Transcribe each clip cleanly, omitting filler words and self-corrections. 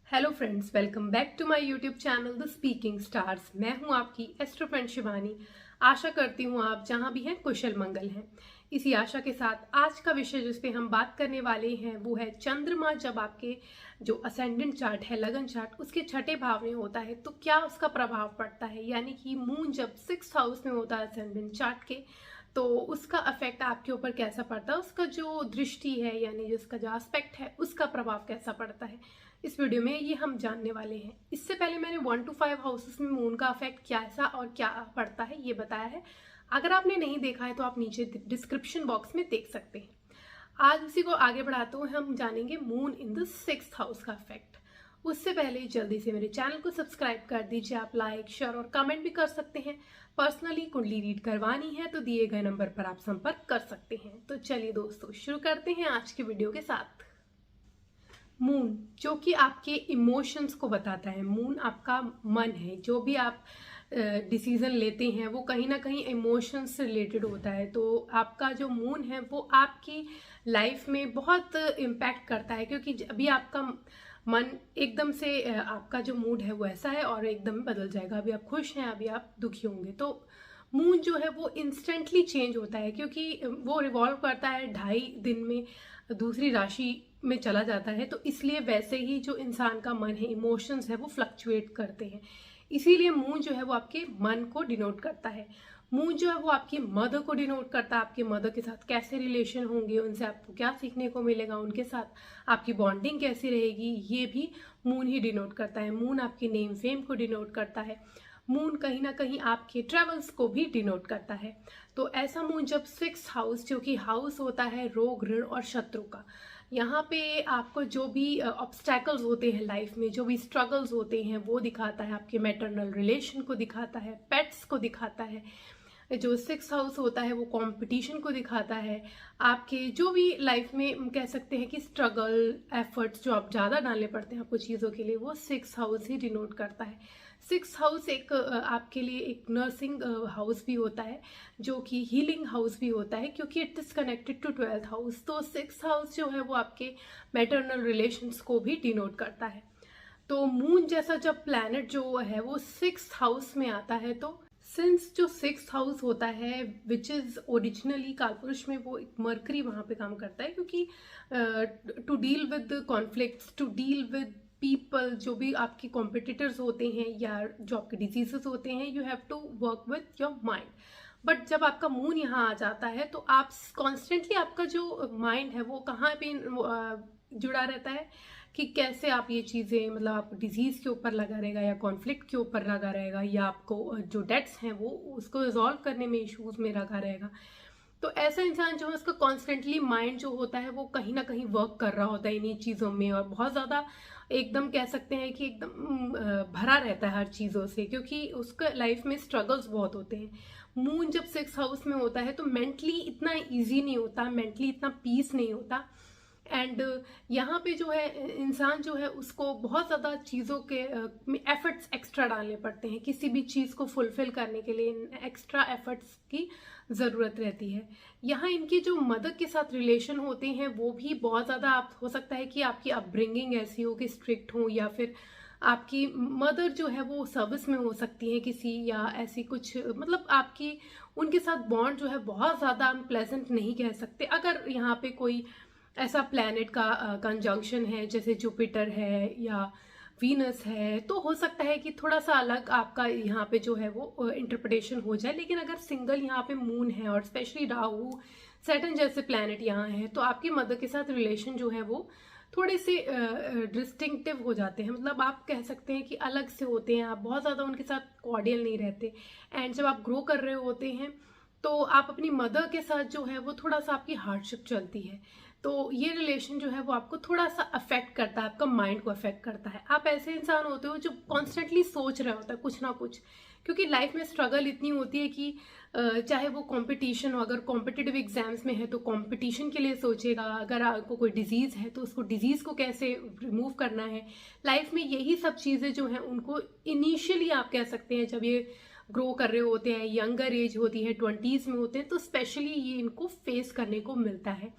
Hello friends, welcome back to my YouTube channel the speaking stars. मैं हूं आपकी astro friend Shivani. आशा करती हूं आप जहां भी हैं कुशल मंगल हैं। इसी आशा के साथ आज का विषय जिस पे हम बात करने वाले हैं वो है चंद्रमा जब आपके जो असेंडेंट चार्ट है, लगन चार्ट, उसके छठे भाव में होता है तो क्या उसका प्रभाव पड़ता है। यानी कि मून जब 6th हाउस में होता है असेंडेंट चार्ट के, तो उसका इफेक्ट आपके ऊपर कैसा पड़ता है, उसका जो दृष्टि है यानी जिसका जो एस्पेक्ट है उसका प्रभाव कैसा पड़ता है, इस वीडियो में ये हम जानने वाले हैं। इससे पहले मैंने 1 to 5 हाउसेस में मून का इफेक्ट कैसा और क्या पड़ता है ये बताया है। अगर आपने नहीं देखा है तो आप नीचे डिस्क्रिप्शन बॉक्स में देख सकते हैं। आज उसी को आगे बढ़ाते हुए हम जानेंगे moon in the 6th house का इफेक्ट। उससे पहले जल्दी से मेरे चैनल को सब्सक्राइब कर दीजिए। आप लाइक, शेयर और कमेंट भी कर सकते हैं। पर्सनली कुंडली रीड करवानी है तो दिए गए नंबर पर आप संपर्क कर सकते हैं। तो चलिए दोस्तों, शुरू करते हैं आज के वीडियो के साथ। मून जो कि आपके इमोशंस को बताता है। मून आपका मन है। जो भी आप डिसीजन लेते हैं वो कहीं ना कहीं इमोशंस से रिलेटेड होता है। तो आपका जो मून है वो आपकी लाइफ में बहुत इम्पैक्ट करता है, क्योंकि अभी आपका मन एकदम से आपका जो मूड है वो ऐसा है और एकदम बदल जाएगा। अभी आप खुश हैं, अभी आप दुखी होंगे। तो मून जो है वो इंस्टेंटली चेंज होता है, क्योंकि वो रिवॉल्व करता है 2.5 दिन में दूसरी राशि में चला जाता है। तो इसलिए वैसे ही जो इंसान का मन है, इमोशंस है, वो फ्लक्चुएट करते हैं। इसीलिए मून जो है वो आपके मन को डिनोट करता है। मून जो है वो आपकी मदर को डिनोट करता है। आपके मदर के साथ कैसे रिलेशन होंगे, उनसे आपको क्या सीखने को मिलेगा, उनके साथ आपकी बॉन्डिंग कैसी रहेगी, ये भी मून ही डिनोट करता है। मून आपके नेम फेम को डिनोट करता है। मून कहीं ना कहीं आपके ट्रेवल्स को भी डिनोट करता है। तो ऐसा मून जब 6th हाउस, जो कि हाउस होता है रोग, ऋण और शत्रु का, यहाँ पे आपको जो भी ऑब्स्टैकल्स होते हैं लाइफ में, जो भी स्ट्रगल्स होते हैं वो दिखाता है। आपके मैटरनल रिलेशन को दिखाता है, पेट्स को दिखाता है। जो 6th हाउस होता है वो कंपटीशन को दिखाता है। आपके जो भी लाइफ में कह सकते हैं कि स्ट्रगल, एफर्ट्स जो आप ज़्यादा डालने पड़ते हैं आपको चीज़ों के लिए, वो 6th हाउस ही डिनोट करता है। 6th हाउस एक आपके लिए एक नर्सिंग हाउस भी होता है, जो कि हीलिंग हाउस भी होता है, क्योंकि it is connected to 12th house. तो 6th हाउस जो है वो आपके मैटरनल रिलेशंस को भी डिनोट करता है। तो मून जैसा जब प्लैनेट जो है वो 6th हाउस में आता है, तो सिंस जो 6th हाउस होता है विच इज़ ओरिजिनली कालपुरुष में वो एक मरकरी वहाँ पे काम करता है, क्योंकि to deal with conflicts, to deal with people, जो भी आपके कॉम्पिटिटर्स होते हैं या जो आपके डिजीजेस होते हैं, you have to work with your mind. But जब आपका मून यहाँ आ जाता है तो आप कॉन्स्टेंटली, आपका जो माइंड है वो कहाँ पे जुड़ा रहता है कि कैसे आप ये चीज़ें, मतलब आप डिजीज़ के ऊपर लगा रहेगा या कॉन्फ्लिक्ट के ऊपर लगा रहेगा, या आपको जो डेट्स हैं वो उसको रिजॉल्व करने में इश्यूज में लगा रहेगा। तो ऐसा इंसान जो है उसका कॉन्स्टेंटली माइंड जो होता है वो कहीं ना कहीं वर्क कर रहा होता है इन्हीं चीज़ों में, और बहुत ज़्यादा एकदम कह सकते हैं कि एकदम भरा रहता है हर चीज़ों से, क्योंकि उसका लाइफ में स्ट्रगल्स बहुत होते हैं। मून जब 6th हाउस में होता है तो मेंटली इतना ईजी नहीं होता, मेंटली इतना पीस नहीं होता। एंड यहाँ पे जो है इंसान जो है उसको बहुत ज़्यादा चीज़ों के एफर्ट्स एक्स्ट्रा डालने पड़ते हैं। किसी भी चीज़ को फुलफिल करने के लिए एक्स्ट्रा एफर्ट्स की ज़रूरत रहती है। यहाँ इनकी जो मदर के साथ रिलेशन होते हैं वो भी बहुत ज़्यादा, आप हो सकता है कि आपकी अपब्रिंगिंग ऐसी हो कि स्ट्रिक्ट हो, या फिर आपकी मदर जो है वो सर्विस में हो सकती है किसी, या ऐसी कुछ, मतलब आपकी उनके साथ बॉन्ड जो है बहुत ज़्यादा अनप्लेजेंट नहीं कह सकते। अगर यहाँ पे कोई ऐसा प्लैनेट का कंजंक्शन है जैसे जुपिटर है या वीनस है, तो हो सकता है कि थोड़ा सा अलग आपका यहाँ पे जो है वो इंटरप्रिटेशन हो जाए। लेकिन अगर सिंगल यहाँ पे मून है और स्पेशली राहु, सैटर्न जैसे प्लैनेट यहाँ है, तो आपकी मदर के साथ रिलेशन जो है वो थोड़े से डिस्टिंक्टिव हो जाते हैं। मतलब आप कह सकते हैं कि अलग से होते हैं, आप बहुत ज़्यादा उनके साथ कॉर्डियल नहीं रहते। एंड जब आप ग्रो कर रहे होते हैं तो आप अपनी मदर के साथ जो है वो थोड़ा सा आपकी हार्डशिप चलती है। तो ये रिलेशन जो है वो आपको थोड़ा सा अफेक्ट करता है, आपका माइंड को अफेक्ट करता है। आप ऐसे इंसान होते हो जो कॉन्स्टेंटली सोच रहे होता है कुछ ना कुछ, क्योंकि लाइफ में स्ट्रगल इतनी होती है कि चाहे वो कंपटीशन हो, अगर कॉम्पिटिटिव एग्जाम्स में है तो कंपटीशन के लिए सोचेगा, अगर आपको कोई डिजीज़ है तो उसको डिजीज़ को कैसे रिमूव करना है। लाइफ में यही सब चीज़ें जो हैं उनको इनिशियली आप कह सकते हैं जब ये ग्रो कर रहे होते हैं, यंगर एज होती है, 20s में होते हैं, तो स्पेशली ये इनको फेस करने को मिलता है।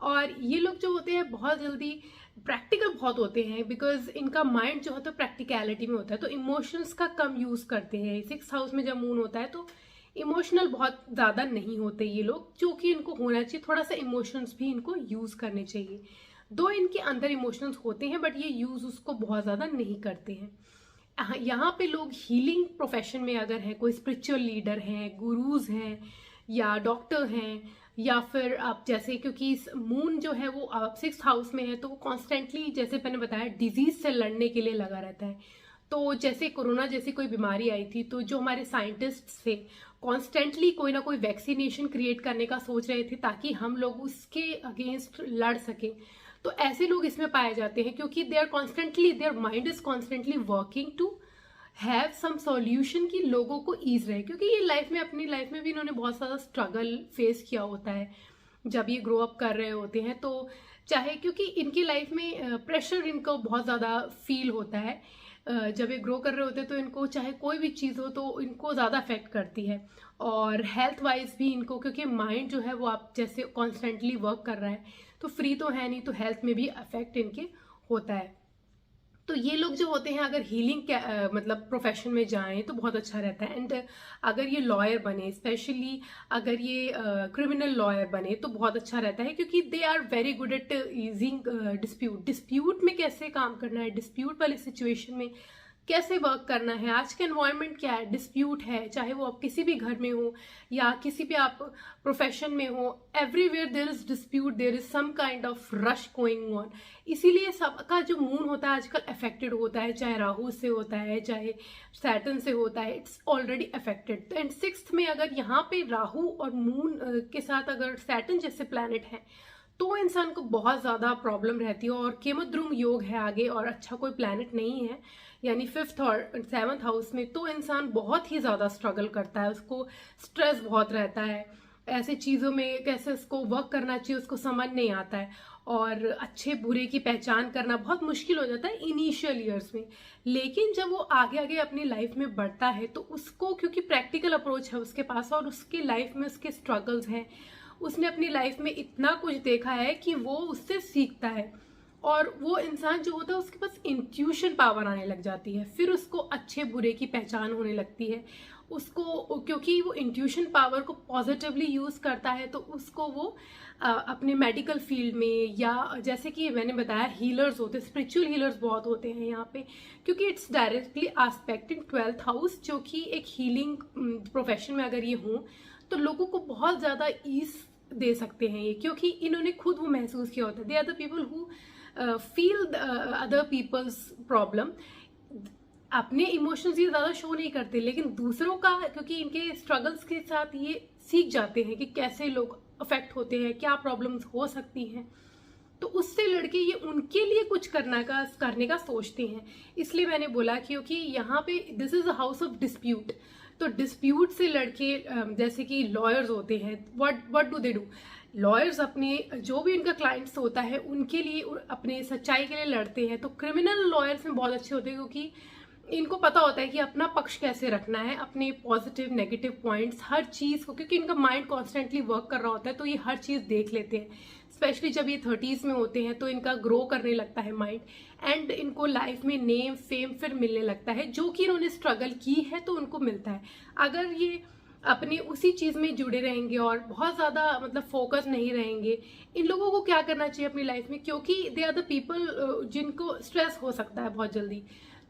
और ये लोग जो होते हैं बहुत जल्दी प्रैक्टिकल बहुत होते हैं, बिकॉज इनका माइंड जो होता है प्रैक्टिकलिटी में होता है, तो इमोशंस का कम यूज़ करते हैं। 6th हाउस में जब मून होता है तो इमोशनल बहुत ज़्यादा नहीं होते ये लोग, जो कि इनको होना चाहिए। थोड़ा सा इमोशंस भी इनको यूज़ करने चाहिए। दो इनके अंदर इमोशंस होते हैं बट ये यूज़ उसको बहुत ज़्यादा नहीं करते हैं। यहाँ पे लोग हीलिंग प्रोफेशन में अगर हैं, कोई स्पिरिचुअल लीडर हैं, गुरुज हैं या डॉक्टर हैं, या फिर आप जैसे, क्योंकि मून जो है वो 6th हाउस में है तो वो कॉन्स्टेंटली, जैसे मैंने बताया, डिजीज से लड़ने के लिए लगा रहता है। तो जैसे कोरोना जैसी कोई बीमारी आई थी तो जो हमारे साइंटिस्ट थे कॉन्स्टेंटली कोई ना कोई वैक्सीनेशन क्रिएट करने का सोच रहे थे ताकि हम लोग उसके अगेंस्ट लड़ सके। तो ऐसे लोग इसमें पाए जाते हैं क्योंकि their mind is constantly working to have some solution कि लोगों को ईज रहे, क्योंकि ये लाइफ में, अपनी लाइफ में भी इन्होंने बहुत सारा स्ट्रगल फेस किया होता है जब ये ग्रो अप कर रहे होते हैं। तो चाहे, क्योंकि इनकी लाइफ में प्रेशर इनको बहुत ज़्यादा फील होता है जब ये ग्रो कर रहे होते हैं, तो इनको चाहे कोई भी चीज़ हो तो इनको ज़्यादा अफेक्ट करती है। और हेल्थ वाइज भी इनको, क्योंकि माइंड जो है वो आप जैसे कॉन्स्टेंटली वर्क कर रहा है तो फ्री तो है नहीं, तो हेल्थ में भी अफेक्ट इनके होता है। तो ये लोग जो होते हैं अगर हीलिंग मतलब प्रोफेशन में जाएं तो बहुत अच्छा रहता है। एंड अगर ये लॉयर बने, स्पेशली अगर ये क्रिमिनल लॉयर बने तो बहुत अच्छा रहता है, क्योंकि they are very good at using dispute में कैसे काम करना है, डिस्प्यूट वाली सिचुएशन में कैसे वर्क करना है। आज का एनवायरनमेंट क्या है, डिस्प्यूट है, चाहे वो आप किसी भी घर में हो या किसी भी आप प्रोफेशन में हो, everywhere there is dispute, there is some kind of rush going on. इसीलिए सबका जो मून होता है आजकल अफेक्टेड होता है, चाहे राहु से होता है, चाहे सैटर्न से होता है, it's already affected. And 6th में अगर यहाँ पे राहु और मून के साथ अगर सैटर्न जैसे प्लैनेट है तो इंसान को बहुत ज़्यादा प्रॉब्लम रहती है। और केमद्रुम योग है आगे और अच्छा कोई प्लैनेट नहीं है, यानी 5th और 7th हाउस में, तो इंसान बहुत ही ज़्यादा स्ट्रगल करता है, उसको स्ट्रेस बहुत रहता है, ऐसे चीज़ों में कैसे उसको वर्क करना चाहिए उसको समझ नहीं आता है, और अच्छे बुरे की पहचान करना बहुत मुश्किल हो जाता है इनिशियल ईयर्स में। लेकिन जब वो आगे आगे अपनी लाइफ में बढ़ता है तो उसको, क्योंकि प्रैक्टिकल अप्रोच है उसके पास और उसकी लाइफ में उसके स्ट्रगल्स हैं, उसने अपनी लाइफ में इतना कुछ देखा है कि वो उससे सीखता है, और वो इंसान जो होता है उसके पास इंट्यूशन पावर आने लग जाती है, फिर उसको अच्छे बुरे की पहचान होने लगती है उसको, क्योंकि वो इंट्यूशन पावर को पॉजिटिवली यूज़ करता है। तो उसको वो अपने मेडिकल फील्ड में, या जैसे कि मैंने बताया हीलर्स होते हैं, स्पिरिचुअल हीलर्स बहुत होते हैं यहाँ पे, क्योंकि it's directly aspect in 12th house, जो कि एक हीलिंग प्रोफेशन में अगर ये हों तो लोगों को बहुत ज़्यादा ईज दे सकते हैं ये, क्योंकि इन्होंने खुद वो महसूस किया होता है। They are the people who feel other people's problem. अपने इमोशंस ये ज़्यादा शो नहीं करते, लेकिन दूसरों का, क्योंकि इनके स्ट्रगल्स के साथ ये सीख जाते हैं कि कैसे लोग अफेक्ट होते हैं, क्या प्रॉब्लम्स हो सकती हैं, तो उससे लड़के ये उनके लिए कुछ करने का सोचते हैं। इसलिए मैंने बोला क्योंकि यहाँ पे this is a house of dispute, तो डिस्प्यूट से लड़के जैसे कि लॉयर्स होते हैं, what do they do, lawyers अपने जो भी उनका क्लाइंट्स होता है उनके लिए, अपने सच्चाई के लिए लड़ते हैं। तो क्रिमिनल लॉयर्स में बहुत अच्छे होते हैं क्योंकि इनको पता होता है कि अपना पक्ष कैसे रखना है, अपने पॉजिटिव नेगेटिव पॉइंट्स हर चीज़ को, क्योंकि इनका माइंड कॉन्स्टेंटली वर्क कर रहा होता है तो ये हर चीज़ देख लेते हैं। स्पेशली जब ये 30s में होते हैं तो इनका ग्रो करने लगता है माइंड, एंड इनको लाइफ में नेम फेम फिर मिलने लगता है, जो कि इन्होंने स्ट्रगल की है तो उनको मिलता है। अगर ये अपने उसी चीज़ में जुड़े रहेंगे और बहुत ज़्यादा मतलब फोकस नहीं रहेंगे, इन लोगों को क्या करना चाहिए अपनी लाइफ में, क्योंकि दे आर द पीपल जिनको स्ट्रेस हो सकता है बहुत जल्दी,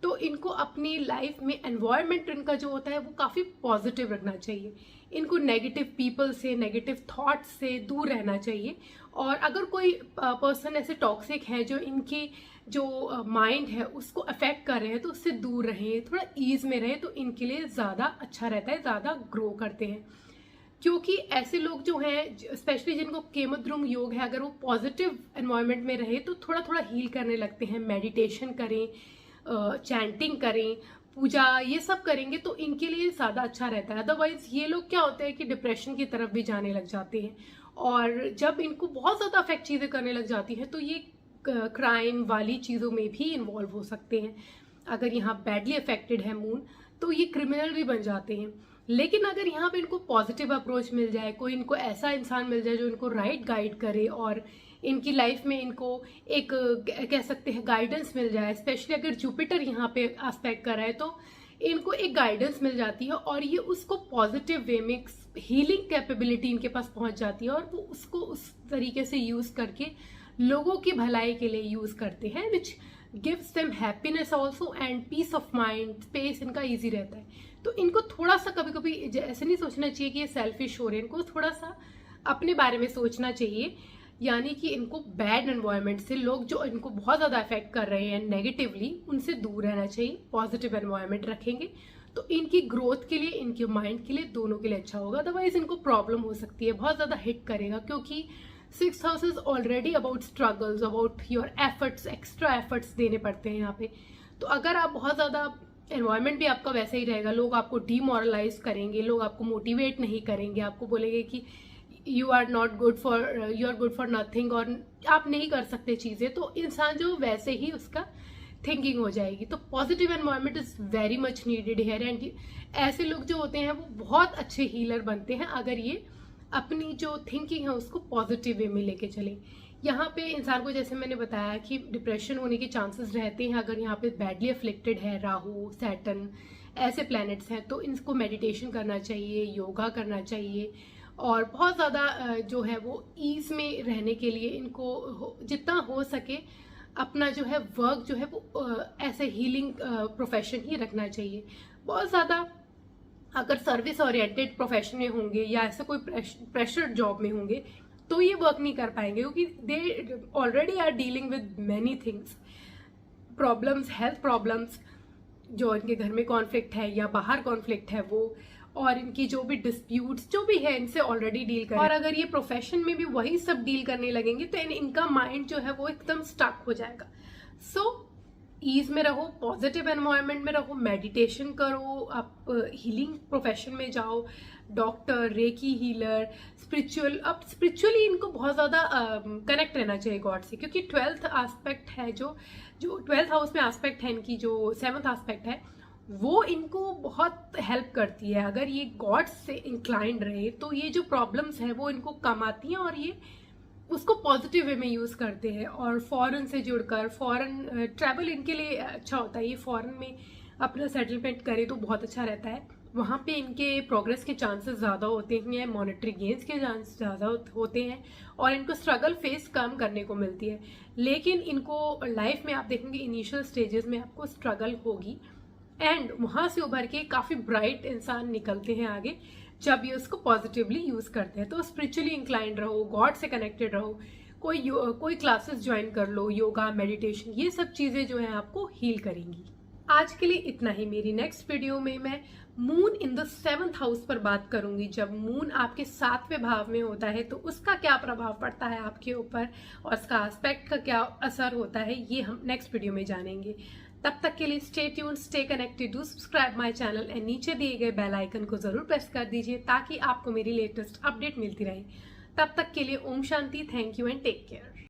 तो इनको अपनी लाइफ में एनवायरनमेंट इनका जो होता है वो काफ़ी पॉजिटिव रखना चाहिए। इनको नेगेटिव पीपल से, नेगेटिव थॉट्स से दूर रहना चाहिए। और अगर कोई पर्सन ऐसे टॉक्सिक है जो इनके जो माइंड है उसको अफेक्ट कर रहे हैं तो उससे दूर रहें, थोड़ा ईज में रहें, तो इनके लिए ज़्यादा अच्छा रहता है, ज़्यादा ग्रो करते हैं। क्योंकि ऐसे लोग जो हैं, स्पेशली जिनको केमद्रुम योग है, अगर वो पॉजिटिव एनवायरनमेंट में रहे तो थोड़ा थोड़ा हील करने लगते हैं, मेडिटेशन करें, चैंटिंग करें, पूजा, ये सब करेंगे तो इनके लिए ज़्यादा अच्छा रहता है। अदरवाइज ये लोग क्या होता है कि डिप्रेशन की तरफ भी जाने लग जाते हैं, और जब इनको बहुत ज़्यादा अफेक्ट चीज़ें करने लग जाती हैं तो ये क्राइम वाली चीज़ों में भी इन्वॉल्व हो सकते हैं। अगर यहाँ बैडली अफेक्टेड है मून तो ये क्रिमिनल भी बन जाते हैं। लेकिन अगर यहाँ पे इनको पॉजिटिव अप्रोच मिल जाए, कोई इनको ऐसा इंसान मिल जाए जो इनको राइट गाइड करे और इनकी लाइफ में इनको एक कह सकते हैं गाइडेंस मिल जाए, स्पेशली अगर जुपिटर यहाँ पे एस्पेक्ट कर रहा है तो इनको एक गाइडेंस मिल जाती है और ये उसको पॉजिटिव वे में हीलिंग कैपेबिलिटी इनके पास पहुंच जाती है और वो उसको उस तरीके से यूज करके लोगों की भलाई के लिए यूज करते हैं, which gives them happiness also and peace of mind, space इनका ईजी रहता है। तो इनको थोड़ा सा कभी कभी ऐसे नहीं सोचना चाहिए कि ये सेल्फिश हो रहे हैं, इनको थोड़ा सा अपने बारे में सोचना चाहिए, यानी कि इनको बैड एनवायरनमेंट से, लोग जो इनको बहुत ज़्यादा अफेक्ट कर रहे हैं नेगेटिवली, उनसे दूर रहना चाहिए। पॉजिटिव एनवायरनमेंट रखेंगे तो इनकी ग्रोथ के लिए, इनके माइंड के लिए, दोनों के लिए अच्छा होगा। अदरवाइज इनको प्रॉब्लम हो सकती है, बहुत ज़्यादा हिट करेगा, क्योंकि 6th house is already about struggles, about your efforts, extra efforts देने पड़ते हैं यहाँ पे। तो अगर आप बहुत ज़्यादा, एनवायरनमेंट भी आपका वैसे ही रहेगा, लोग आपको डीमोरलाइज करेंगे, लोग आपको मोटिवेट नहीं करेंगे, आपको बोलेंगे कि you are not good for, you are good for nothing, और आप नहीं कर सकते चीज़ें, तो इंसान जो वैसे ही उसका थिंकिंग हो जाएगी। तो positive environment is very much needed here, and ऐसे लोग जो होते हैं वो बहुत अच्छे हीलर बनते हैं अगर ये अपनी जो थिंकिंग है उसको पॉजिटिव वे में लेके चले। यहाँ पे इंसान को, जैसे मैंने बताया कि डिप्रेशन होने के चांसेस रहते हैं अगर यहाँ पे बैडली अफ्लिक्टेड है, राहु, सैटर्न, ऐसे प्लैनेट्स हैं, तो इनको मेडिटेशन करना चाहिए, योगा करना चाहिए, और बहुत ज़्यादा जो है वो ईज में रहने के लिए इनको जितना हो सके अपना जो है वर्क जो है वो ऐसे हीलिंग प्रोफेशन ही रखना चाहिए। बहुत ज़्यादा अगर सर्विस ओरिएंटेड प्रोफेशन में होंगे या ऐसे कोई प्रेशर जॉब में होंगे तो ये वर्क नहीं कर पाएंगे, क्योंकि they already are dealing with many things, problems, health problems, जो इनके घर में कॉन्फ्लिक्ट है या बाहर कॉन्फ्लिक्ट है वो, और इनकी जो भी डिस्प्यूट्स जो भी है इनसे ऑलरेडी डील करें। और अगर ये प्रोफेशन में भी वही सब डील करने लगेंगे तो इनका माइंड जो है वो एकदम स्टक हो जाएगा। सो ईज में रहो, पॉजिटिव एनवायरनमेंट में रहो, मेडिटेशन करो, आप हीलिंग प्रोफेशन में जाओ, डॉक्टर, रेकी हीलर, स्पिरिचुअल। अब स्पिरिचुअली इनको बहुत ज़्यादा कनेक्ट रहना चाहिए गॉड से, क्योंकि 12th एस्पेक्ट है, जो 12th हाउस में एस्पेक्ट है इनकी, जो 7th एस्पेक्ट है वो इनको बहुत हेल्प करती है। अगर ये गॉड से इंक्लाइंड रहे तो ये जो प्रॉब्लम्स है वो इनको कम आती हैं और ये उसको पॉजिटिव वे में यूज़ करते हैं। और फॉरेन से जुड़कर, फॉरेन ट्रैवल इनके लिए अच्छा होता है, ये फॉरेन में अपना सेटलमेंट करे तो बहुत अच्छा रहता है, वहाँ पे इनके प्रोग्रेस के चांसेस ज़्यादा होते हैं, मॉनेटरी गेन्स के चांस ज़्यादा होते हैं और इनको स्ट्रगल फेस कम करने को मिलती है। लेकिन इनको लाइफ में आप देखेंगे इनिशियल स्टेजेस में आपको स्ट्रगल होगी, एंड वहाँ से उभर के काफ़ी ब्राइट इंसान निकलते हैं आगे जब ये उसको पॉजिटिवली यूज़ करते हैं। तो स्पिरिचुअली इंक्लाइंड रहो, गॉड से कनेक्टेड रहो, कोई क्लासेस ज्वाइन कर लो, योगा, मेडिटेशन, ये सब चीज़ें जो है आपको हील करेंगी। आज के लिए इतना ही। मेरी नेक्स्ट वीडियो में मैं moon in the 7th house पर बात करूंगी। जब मून आपके 7वें भाव में होता है तो उसका क्या प्रभाव पड़ता है आपके ऊपर और उसका एस्पेक्ट का क्या असर होता है, ये हम नेक्स्ट वीडियो में जानेंगे। तब तक के लिए stay tuned, stay connected, do subscribe my channel and नीचे दिए गए बेल आइकन को जरूर प्रेस कर दीजिए ताकि आपको मेरी लेटेस्ट अपडेट मिलती रहे। तब तक के लिए ओम शांति, thank you and take care.